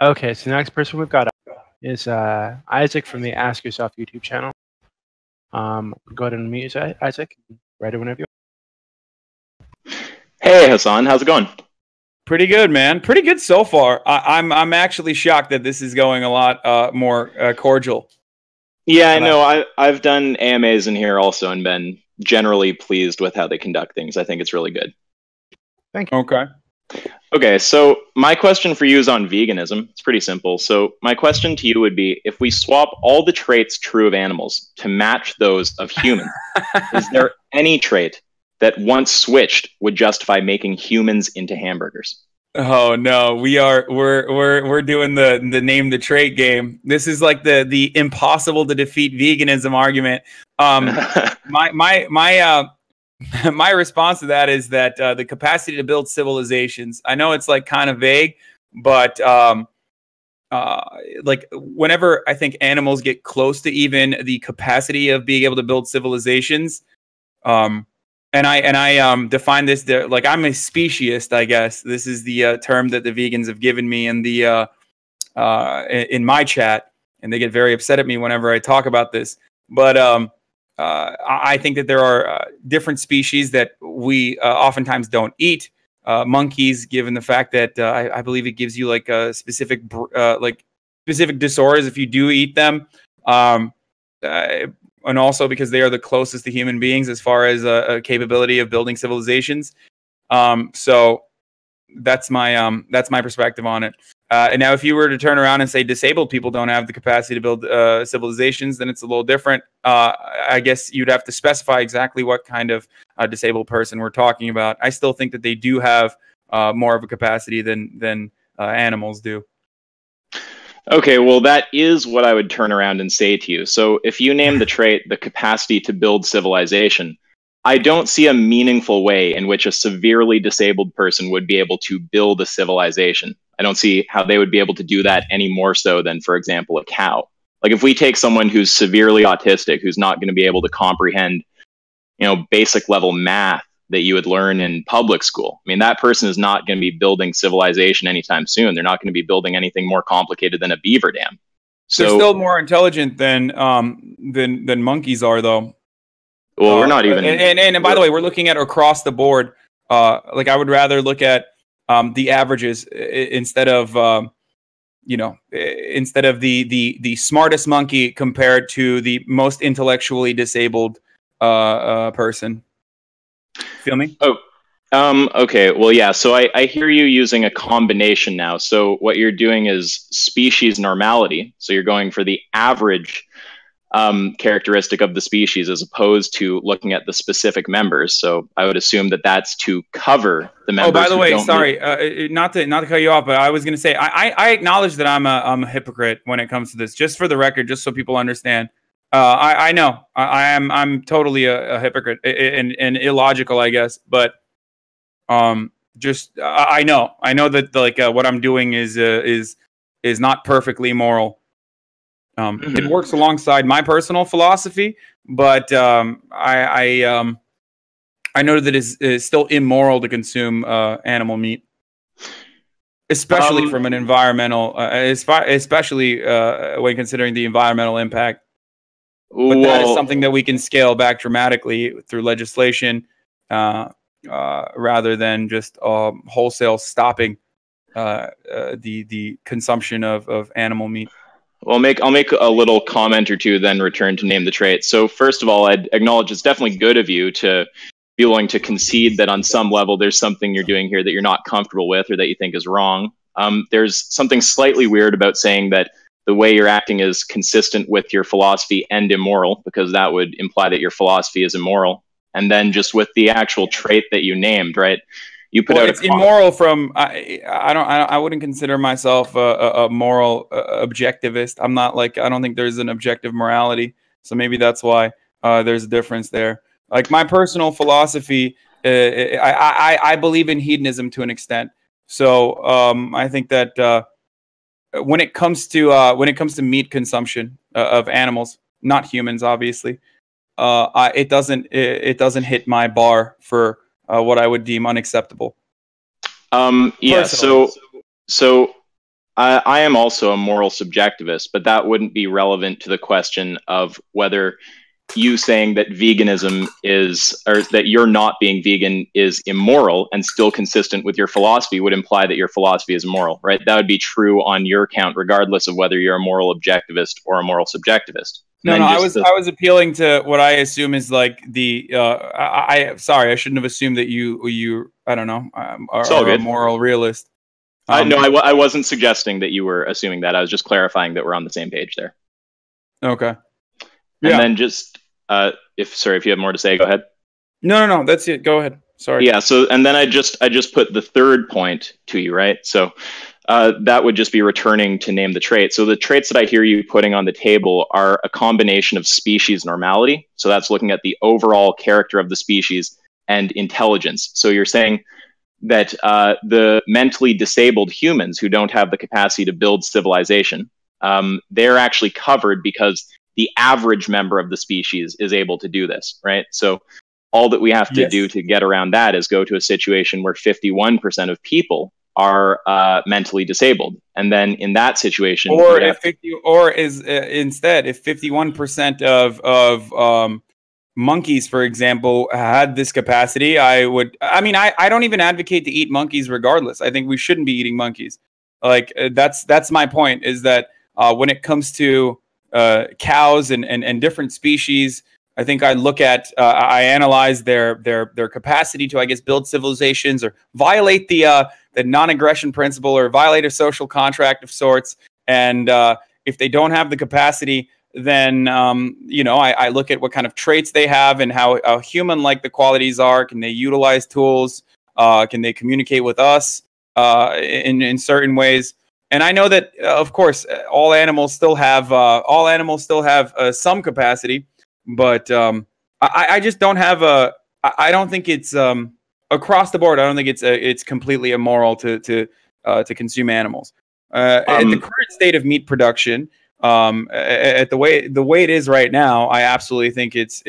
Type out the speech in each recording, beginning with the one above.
Okay, so the next person we've got is Isaac from the Ask Yourself YouTube channel. Go ahead and unmute Isaac. Ready whenever you are. Hey Hasan, how's it going? Pretty good, man. Pretty good so far. I'm actually shocked that this is going a lot more cordial. Yeah, I know. I've done AMAs in here also and been generally pleased with how they conduct things. I think it's really good. Thank you. Okay. Okay, so my question for you is on veganism. It's pretty simple. So my question to you would be, if we swap all the traits true of animals to match those of humans, is there any trait that once switched would justify making humans into hamburgers? Oh no, we're doing the name the trait game. This is like the impossible to defeat veganism argument. My response to that is that the capacity to build civilizations. I know it's like kind of vague, but like whenever I think animals get close to even the capacity of being able to build civilizations, and I define this like I'm a speciesist, I guess. This is the term that the vegans have given me in the in my chat, and they get very upset at me whenever I talk about this. But I think that there are different species that we oftentimes don't eat. Monkeys, given the fact that I believe it gives you like a specific disorders if you do eat them. And also because they are the closest to human beings as far as a capability of building civilizations. So that's my perspective on it. And now if you were to turn around and say disabled people don't have the capacity to build civilizations, then it's a little different. I guess you'd have to specify exactly what kind of disabled person we're talking about. I still think that they do have more of a capacity than animals do. Okay, well, that is what I would turn around and say to you. So if you name the trait the capacity to build civilization, I don't see a meaningful way in which a severely disabled person would be able to build a civilization. I don't see how they would be able to do that any more so than, for example, a cow. Like if we take someone who's severely autistic, who's not going to be able to comprehend, basic level math that you would learn in public school. I mean, that person is not going to be building civilization anytime soon. They're not going to be building anything more complicated than a beaver dam. So they're still more intelligent than monkeys are, though. Well, we're not even. And by the way, we're looking at across the board. Like I would rather look at the averages instead of the smartest monkey compared to the most intellectually disabled person. Feel me? Okay. Well, yeah. So I hear you using a combination now. So what you're doing is species normality. So you're going for the average characteristic of the species as opposed to looking at the specific members. So I would assume that that's to cover the members. Oh, by the way, sorry, not to cut you off, but I was going to say I acknowledge that I'm a hypocrite when it comes to this. Just for the record, just so people understand. I know I'm totally a hypocrite and illogical, I guess. But just I know that like what I'm doing is not perfectly moral. It works alongside my personal philosophy, but I know that it's still immoral to consume animal meat, especially from an environmental, especially when considering the environmental impact. But that is something that we can scale back dramatically through legislation, rather than just wholesale stopping the consumption of animal meat. Well, I'll make a little comment or two, then return to name the trait. So first of all, I'd acknowledge it's definitely good of you to be willing to concede that on some level there's something you're doing here that you're not comfortable with or that you think is wrong. There's something slightly weird about saying that the way you're acting is consistent with your philosophy and immoral, because that would imply that your philosophy is immoral. And then just with the actual trait that you named, right? You put out it's immoral from I wouldn't consider myself a moral objectivist. I'm not like, I don't think there's an objective morality. So maybe that's why there's a difference there. Like my personal philosophy, I believe in hedonism to an extent. So I think that when it comes to meat consumption of animals, not humans, obviously, it doesn't hit my bar for what I would deem unacceptable. Yeah. So I am also a moral subjectivist, but that wouldn't be relevant to the question of whether you saying that veganism is, or that you're not being vegan is immoral and still consistent with your philosophy would imply that your philosophy is immoral, right? That would be true on your count, regardless of whether you're a moral objectivist or a moral subjectivist. No, I was appealing to what I assume is like the. Sorry, I shouldn't have assumed that you I don't know are a moral realist. No, I wasn't suggesting that you were assuming that. I was just clarifying that we're on the same page there. Okay. And then just if you have more to say, go ahead. No, that's it. Go ahead. Sorry. Yeah. So and then I just put the third point to you, right? So that would just be returning to name the trait. So the traits that I hear you putting on the table are a combination of species normality. So that's looking at the overall character of the species and intelligence. So you're saying that the mentally disabled humans who don't have the capacity to build civilization, they're actually covered because the average member of the species is able to do this, right? So all that we have to do to get around that is go to a situation where 51% of people are mentally disabled, and then in that situation, instead, if 51% of monkeys, for example, had this capacity, I don't even advocate to eat monkeys regardless. I think we shouldn't be eating monkeys. Like that's my point, is that when it comes to cows and different species, I think I look at I analyze their capacity to, I guess, build civilizations or violate the non-aggression principle or violate a social contract of sorts. And if they don't have the capacity, then I look at what kind of traits they have and how human-like the qualities are. Can they utilize tools? Can they communicate with us in certain ways? And I know that, of course, all animals still have some capacity, but I just don't have I don't think it's across the board. I don't think it's completely immoral to consume animals. At the current state of meat production, at the way it is right now, I absolutely think it's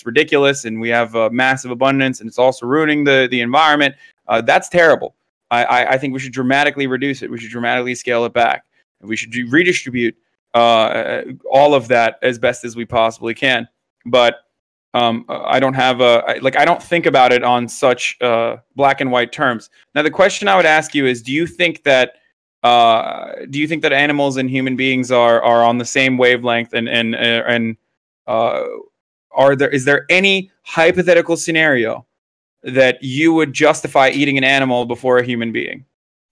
ridiculous, and we have a massive abundance, and it's also ruining the environment. That's terrible. I think we should dramatically reduce it. We should dramatically scale it back. We should redistribute all of that as best as we possibly can. But I don't have I don't think about it on such black and white terms. Now, the question I would ask you is: do you think that animals and human beings are on the same wavelength? And is there any hypothetical scenario that you would justify eating an animal before a human being?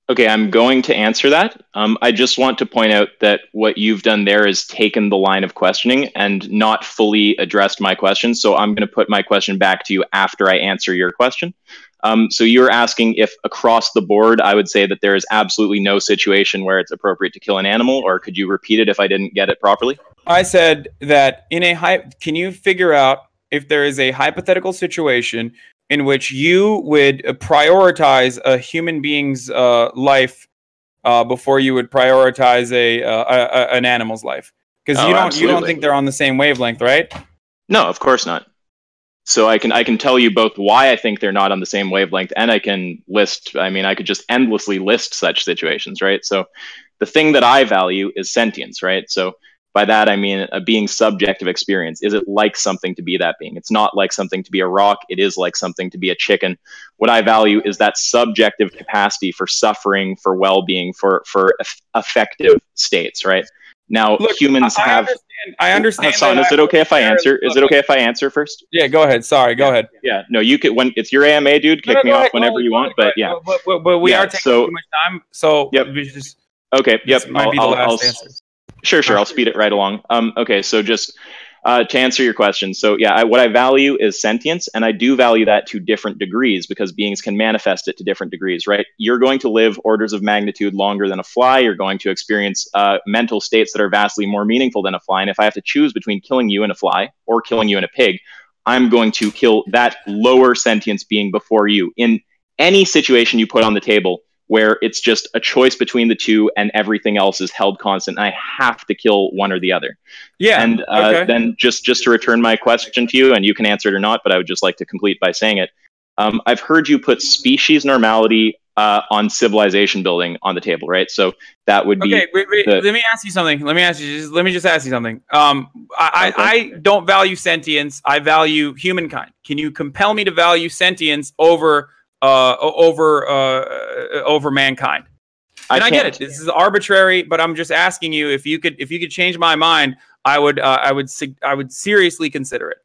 Okay, I'm going to answer that. I just want to point out that what you've done there is taken the line of questioning and not fully addressed my question. So I'm going to put my question back to you after I answer your question. So you're asking if across the board, I would say that there is absolutely no situation where it's appropriate to kill an animal, or could you repeat it if I didn't get it properly? I said that can you figure out if there is a hypothetical situation in which you would prioritize a human being's life before you would prioritize an animal's life? Because you don't think they're on the same wavelength, right? No, of course not. So I can tell you both why I think they're not on the same wavelength, and I can list. I mean, I could just endlessly list such situations, right? So the thing that I value is sentience, right? So by that, I mean a being's subjective experience. Is it like something to be that being? It's not like something to be a rock. It is like something to be a chicken. What I value is that subjective capacity for suffering, for well-being, for effective states, right? Now, look, humans have... I understand. Hasan, is it okay if I answer? Is it okay if I answer first? Yeah, go ahead. Sorry, go ahead. Yeah, no, you could, when it's your AMA, dude, kick me off whenever you want, but yeah. But we are taking too much time, so yep. We just... Okay, yep. Might be the last answer. Sure. I'll speed it right along. Okay, so just to answer your question. So yeah, what I value is sentience, and I do value that to different degrees because beings can manifest it to different degrees, right? You're going to live orders of magnitude longer than a fly. You're going to experience mental states that are vastly more meaningful than a fly. And if I have to choose between killing you and a fly or killing you and a pig, I'm going to kill that lower sentience being before you. In any situation you put on the table where it's just a choice between the two and everything else is held constant, and I have to kill one or the other. Yeah. And then just to return my question to you, and you can answer it or not, but I would just like to complete by saying it. I've heard you put species normality on civilization building on the table, right? So that would be. Okay, wait, let me ask you something. Let me just ask you something. I don't value sentience. I value humankind. Can you compel me to value sentience over mankind? And I get it. This is arbitrary, but I'm just asking you if you could change my mind. I would seriously consider it.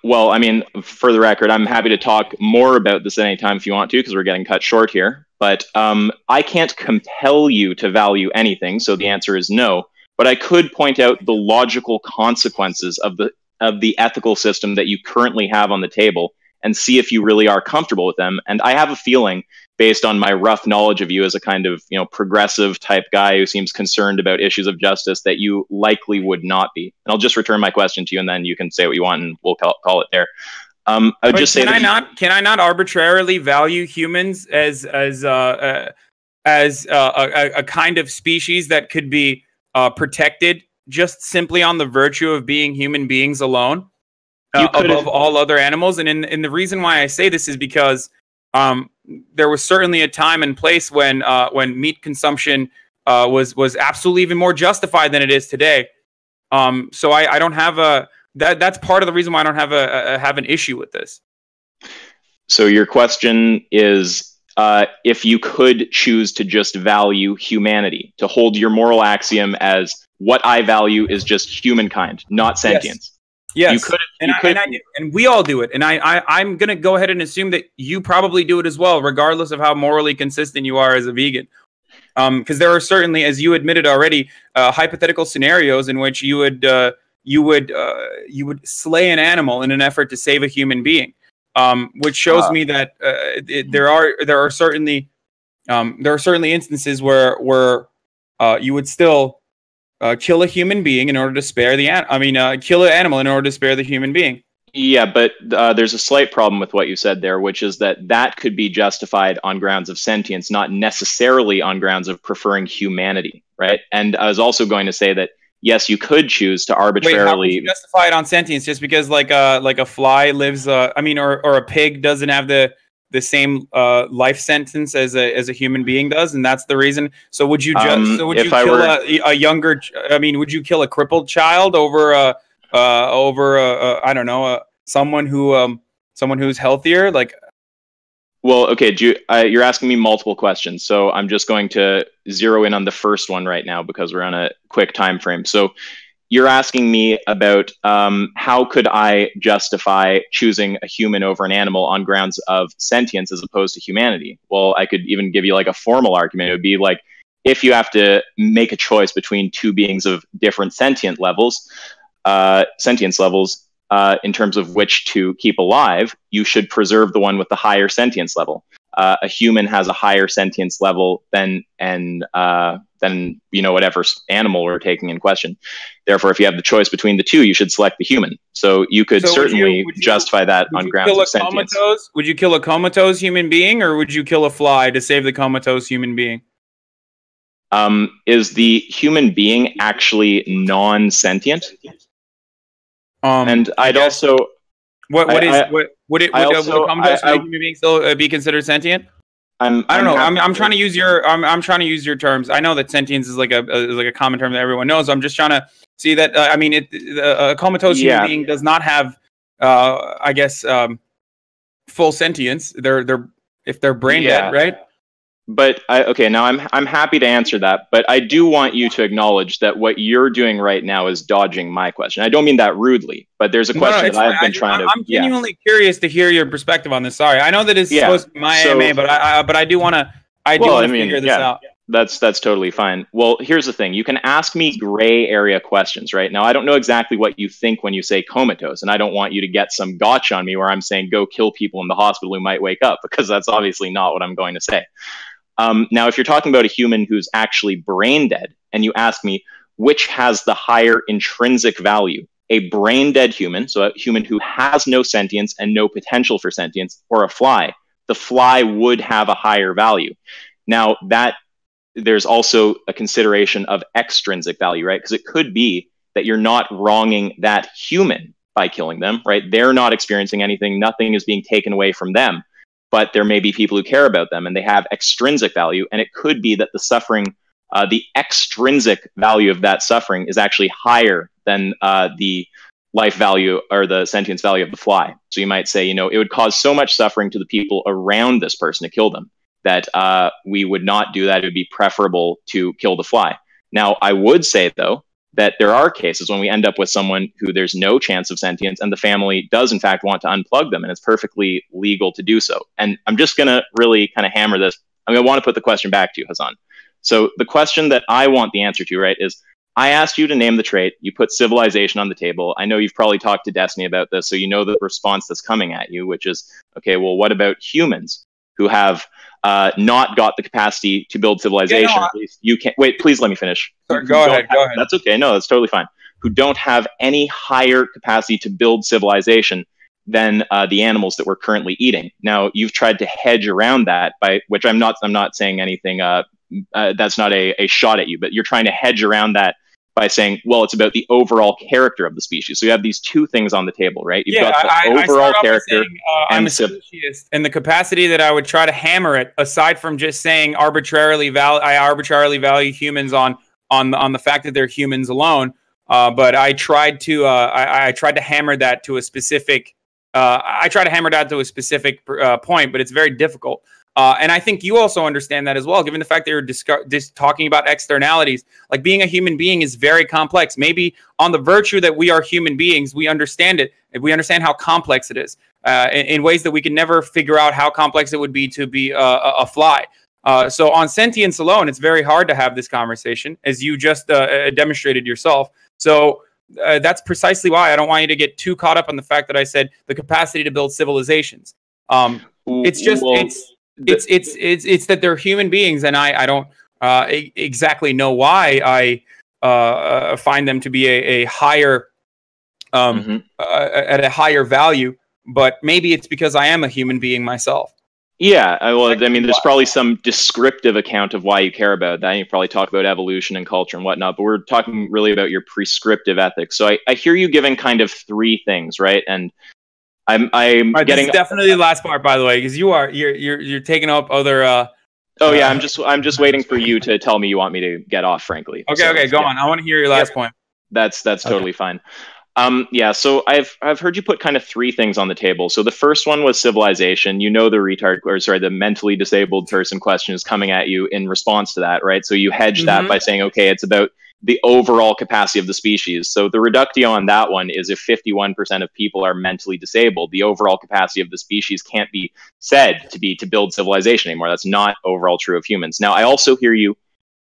Well, I mean, for the record, I'm happy to talk more about this at any time if you want to, because we're getting cut short here. But I can't compel you to value anything, so the answer is no. But I could point out the logical consequences of the ethical system that you currently have on the table and see if you really are comfortable with them. And I have a feeling, based on my rough knowledge of you as a kind of, progressive type guy who seems concerned about issues of justice, that you likely would not be. And I'll just return my question to you, and then you can say what you want, and we'll call it there. I would just say, can I not arbitrarily value humans as a kind of species that could be protected just simply on the virtue of being human beings alone, above all other animals? And the reason why I say this is because there was certainly a time and place when meat consumption was absolutely even more justified than it is today. So I don't have that's part of the reason why I don't have an issue with this. So your question is, if you could choose to just value humanity, to hold your moral axiom as what I value is just humankind, not sentience. Yes. You could, and we all do it. And I'm going to go ahead and assume that you probably do it as well, regardless of how morally consistent you are as a vegan. Because there are certainly, as you admitted already, hypothetical scenarios in which you would slay an animal in an effort to save a human being, which shows me that there are certainly instances where you would still kill a human being in order to spare kill an animal in order to spare the human being. Yeah, but there's a slight problem with what you said there, which is that could be justified on grounds of sentience, not necessarily on grounds of preferring humanity, right? And I was also going to say that, yes, you could choose to arbitrarily. Wait, how would you justify it on sentience? Just because like a fly lives, or a pig doesn't have the same life sentence as a human being does, and that's the reason. So would you would you kill a younger? Would you kill a crippled child over I don't know, someone who's healthier? Like, well, okay, you're asking me multiple questions, so I'm just going to zero in on the first one right now because we're on a quick time frame. So you're asking me about how could I justify choosing a human over an animal on grounds of sentience as opposed to humanity? Well, I could even give you like a formal argument. It would be like, if you have to make a choice between two beings of different sentience levels, in terms of which to keep alive, you should preserve the one with the higher sentience level. A human has a higher sentience level than whatever animal we're taking in question. Therefore, if you have the choice between the two, you should select the human. So you could certainly justify that on grounds of sentience. Would you kill a comatose human being, or would you kill a fly to save the comatose human being? Is the human being actually non-sentient? And I'd also. Would a comatose human being still be considered sentient? I don't know. I'm trying to use your terms. I know that sentience is like a common term that everyone knows. So I'm just trying to see that. A comatose human being does not have, full sentience. If they're brain dead, right? But now I'm happy to answer that, but I do want you to acknowledge that what you're doing right now is dodging my question. I don't mean that rudely, but there's a question that I've been trying to. I'm genuinely curious to hear your perspective on this. Sorry, I know that it's supposed to be my AMA, but I do want to. Figure this out. That's totally fine. Well, here's the thing. You can ask me gray area questions, right? Now, I don't know exactly what you think when you say comatose, and I don't want you to get some gotcha on me where I'm saying go kill people in the hospital who might wake up, because that's obviously not what I'm going to say. Now, if you're talking about a human who's actually brain dead, and you ask me which has the higher intrinsic value, a brain dead human, so a human who has no sentience and no potential for sentience, or a fly, the fly would have a higher value. Now, there's also a consideration of extrinsic value, right? Because it could be that you're not wronging that human by killing them, right? They're not experiencing anything. Nothing is being taken away from them. but there may be people who care about them and they have extrinsic value. And it could be that the suffering, the extrinsic value of that suffering is actually higher than the life value or the sentience value of the fly. So you might say, it would cause so much suffering to the people around this person to kill them that we would not do that. It would be preferable to kill the fly. Now, I would say, though, that there are cases when we end up with someone who there's no chance of sentience and the family does, in fact, want to unplug them, and it's perfectly legal to do so. And I'm just going to really kind of hammer this. I'm going to want to put the question back to you, Hasan. So the question that I want the answer to, right, is I asked you to name the trait. You put civilization on the table. I know you've probably talked to Destiny about this, so you know the response that's coming at you, which is, okay, well, what about humans who have not got the capacity to build civilization? Yeah, no, at least you can't. Wait, please let me finish. Sorry, go ahead. That's okay. No, that's totally fine. Who don't have any higher capacity to build civilization than the animals that we're currently eating. Now, you've tried to hedge around that by, which I'm not saying anything. That's not a shot at you, but you're trying to hedge around that by saying, well, it's about the overall character of the species. So you have these two things on the table, right? You've got the overall character. I'm a speciesist, and the capacity that I would try to hammer it, aside from just saying I arbitrarily value humans on the fact that they're humans alone. But I tried to hammer that to a specific. I try to hammer that to a specific point, but it's very difficult. And I think you also understand that as well, given the fact that you're just talking about externalities. Like, being a human being is very complex. Maybe on the virtue that we are human beings, we understand it. We understand how complex it is in ways that we can never figure out how complex it would be to be a fly. So on sentience alone, it's very hard to have this conversation, as you just demonstrated yourself. So that's precisely why I don't want you to get too caught up on the fact that I said the capacity to build civilizations. It's just... It's that they're human beings, and I don't exactly know why I find them to be a higher at a higher value, but maybe it's because I am a human being myself. Yeah, well, I mean, there's probably some descriptive account of why you care about that. You probably talk about evolution and culture and whatnot, but we're talking really about your prescriptive ethics. So I hear you giving kind of three things, right? And I'm right, getting this is definitely the last part, by the way, because you're taking up other. Oh yeah, I'm just waiting for you to tell me you want me to get off. Frankly. Okay, so, okay, go on. I want to hear your last point. That's totally fine. Yeah, so I've heard you put kind of three things on the table. So the first one was civilization. You know, the mentally disabled person question is coming at you in response to that, right? So you hedge that by saying, okay, it's about the overall capacity of the species. So the reductio on that one is if 51% of people are mentally disabled, the overall capacity of the species can't be said to build civilization anymore. That's not overall true of humans. Now, I also hear you.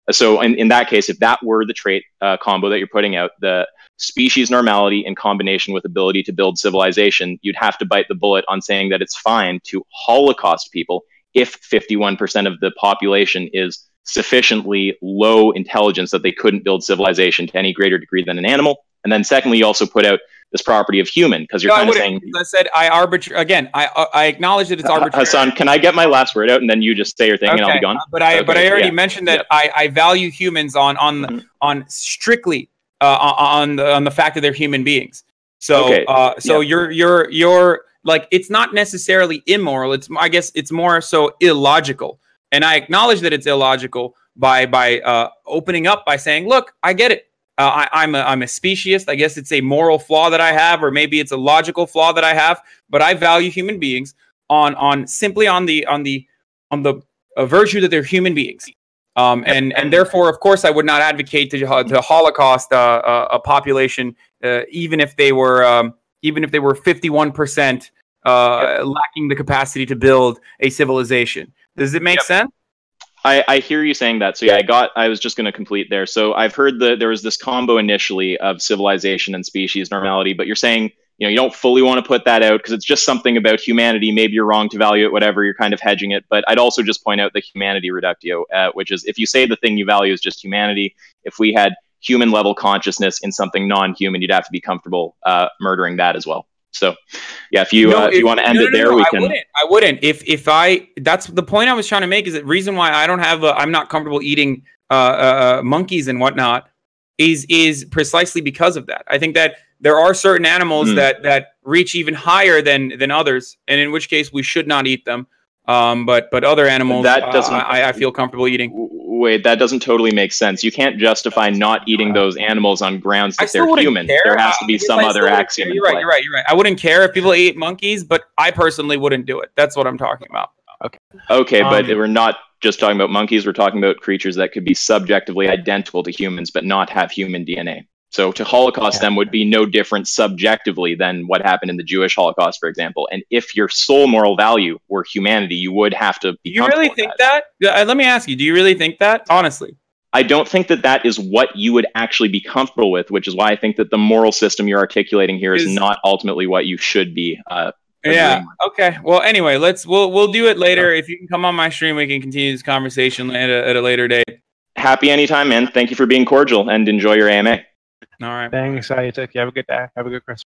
So in that case, if that were the trait combo that you're putting out, the species normality in combination with ability to build civilization, you'd have to bite the bullet on saying that it's fine to Holocaust people if 51% of the population is sufficiently low intelligence that they couldn't build civilization to any greater degree than an animal. And then secondly, you also put out this property of human, because you're kind of saying... I said I acknowledge that it's arbitrary. Hassan, can I get my last word out and then you just say your thing and I'll be gone? But I already mentioned that I value humans on strictly on the fact that they're human beings. So you're like, it's not necessarily immoral. I guess it's more so illogical. And I acknowledge that it's illogical by opening up by saying, look, I get it. I'm a speciesist. I guess it's a moral flaw that I have, or maybe it's a logical flaw that I have. But I value human beings on the virtue that they're human beings. And therefore, of course, I would not advocate to Holocaust a population, even if they were 51% lacking the capacity to build a civilization. Does it make sense? I hear you saying that. So yeah, I was just going to complete there. So I've heard there was this combo initially of civilization and species normality, but you're saying, you don't fully want to put that out because it's just something about humanity. Maybe you're wrong to value it, whatever. You're kind of hedging it. But I'd also just point out the humanity reductio, which is if you say the thing you value is just humanity, if we had human level consciousness in something non-human, you'd have to be comfortable murdering that as well. So, yeah, if you want to end it there, we can. I wouldn't. That's the point I was trying to make. Is the reason why I'm not comfortable eating monkeys and whatnot is precisely because of that. I think that there are certain animals that reach even higher than others, and in which case we should not eat them. But other animals, That doesn't- I feel comfortable eating. Wait, that doesn't totally make sense. You can't justify not eating those animals on grounds that they're human. Care. There has to be I guess some I other still wouldn't axiom care. in You're right. play. You're right. You're right. I wouldn't care if people ate monkeys, but I personally wouldn't do it. That's what I'm talking about. Okay, but we're not just talking about monkeys. We're talking about creatures that could be subjectively identical to humans, but not have human DNA. So to Holocaust them would be no different subjectively than what happened in the Jewish Holocaust, for example. And if your sole moral value were humanity, you would have to be. Do you really think that? Let me ask you. Do you really think that? Honestly. I don't think that that is what you would actually be comfortable with, which is why I think that the moral system you're articulating here is not ultimately what you should be. Yeah. Okay. Well, anyway, we'll do it later. If you can come on my stream, we can continue this conversation at a later date. Happy anytime, man. Thank you for being cordial and enjoy your AMA. All right. Thanks, Isaac. You have a good day. Have a good Christmas.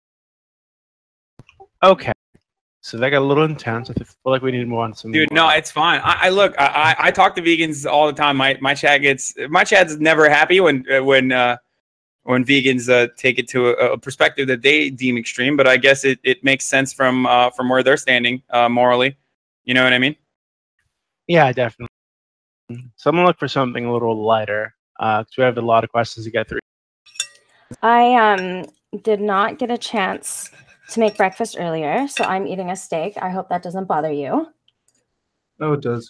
Okay. So that got a little intense. I feel like we need to move on to some. Dude, no, it's fine. I look. I talk to vegans all the time. My chat's never happy when vegans take it to a perspective that they deem extreme. But I guess it makes sense from where they're standing morally. You know what I mean? Yeah, definitely. So I'm gonna look for something a little lighter because we have a lot of questions to get through. I did not get a chance to make breakfast earlier, so I'm eating a steak. I hope that doesn't bother you. Oh, it does.